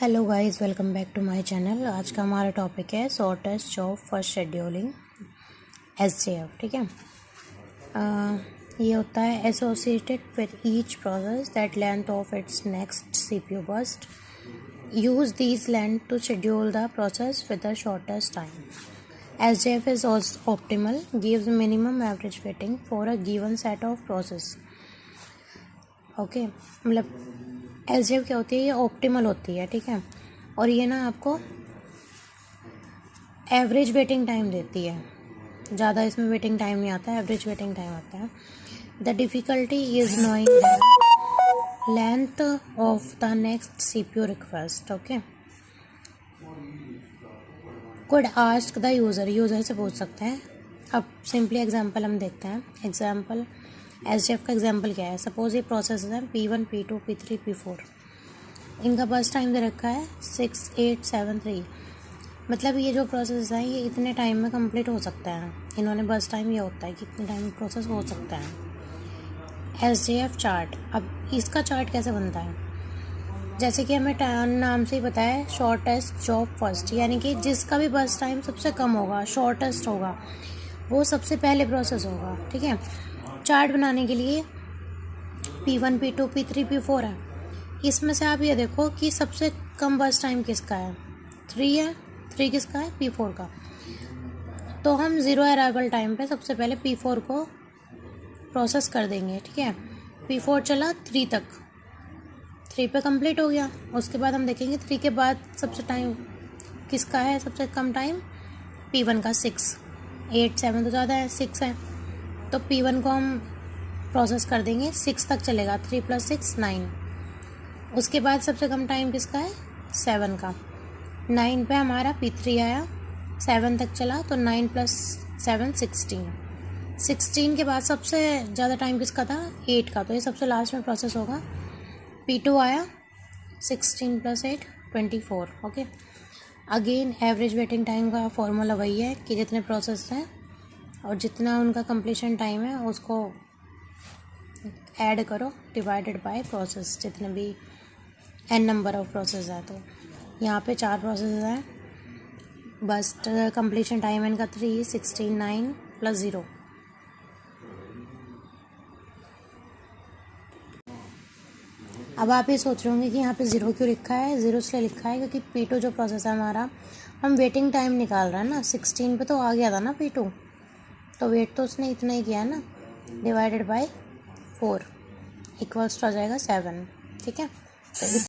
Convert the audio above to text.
Hello guys, welcome back to my channel. आज का हमारा टॉपिक है shortest job first scheduling SJF. ठीक है। ये होता है associated with each process that length of its next CPU burst. Use these length to schedule the process with the shortest time. SJF is optimal, gives minimum average waiting for a given set of process. Okay, मतलब SJF क्या होती है? ये optimal होती है। ठीक है। और ये ना आपको एवरेज वेटिंग टाइम देती है। ज़्यादा इसमें वेटिंग टाइम नहीं आता है, एवरेज वेटिंग टाइम आता है। The difficulty is knowing the length of the next CPU request. Okay, could ask the user से पूछ सकते हैं। अब सिंपली एग्जांपल हम देखते हैं। एग्जांपल एसजेएफ का एग्जांपल क्या है? सपोज ये प्रोसेस है P1, P2, P3, P4। इनका बस टाइम दे रखा है 6, 8, 7, 3। मतलब ये जो प्रोसेस है ये इतने टाइम में कंप्लीट हो सकता है। इन्होंने बस टाइम ये होता है कि इतने टाइम में प्रोसेस हो सकता है। SJF chart. अब इसका चार्ट कैसे बनता है? जैसे कि हमें नाम से ही पता है, शॉर्टेस्ट जॉब फर्स्ट, यानी कि जिसका भी बस टाइम सबसे कम होगा, शॉर्टेस्ट होगा, वो सबसे पहले प्रोसेस होगा। ठीक है। चार्ट बनाने के लिए P1, P2, P3, P4 है। इसमें से आप ये देखो कि सबसे कम बस टाइम किसका है? 3 है। 3 किसका है? P4 का। तो हम ज़ीरो अराइवल टाइम पे सबसे पहले P4 को प्रोसेस कर देंगे। ठीक है। P4 चला 3 तक, 3 पे कंप्लीट हो गया। उसके बाद हम देखेंगे 3 के बाद सबसे टाइम किसका है? सबसे कम टाइम P1 का 6, 8, 7 तो ज़्यादा है, 6 है। तो P1 को हम प्रोसेस कर देंगे, 6 तक चलेगा। 3 + 6 9। उसके बाद सबसे कम टाइम किसका है? 7 का। 9 पे हमारा P3 आया, 7 तक चला, तो 9 + 7 16। 16 के बाद सबसे ज़्यादा टाइम किसका था? 8 का। तो ये सबसे लास्ट में प्रोसेस होगा। P2 आया, 16 + 8 24। Okay. Again average waiting time का फॉर्मूला वही है कि जितने प्रोसेस हैं और जितना उनका कंप्लीशन टाइम है उसको ऐड करो, डिवाइडेड बाय प्रोसेस, जितने भी n नंबर ऑफ प्रोसेस है। तो यहाँ पे 4 प्रोसेस हैं, बस कंप्लीशन टाइम इनका 3, 16, 9 + 0। अब आप ये सोच रहे होंगे कि यहाँ पे 0 क्यों लिखा है? 0 इसलिए लिखा है क्योंकि P2 जो प्रोसेस है हमारा, हम वेटिंग टाइम निकाल रहे हैं ना। 16 पे तो आ गया था ना P2, तो वेट तो उसने इतना ही किया ना, डिवाइडेड बाय 4 इक्वल्स टू आ जाएगा 7। ठीक है। तो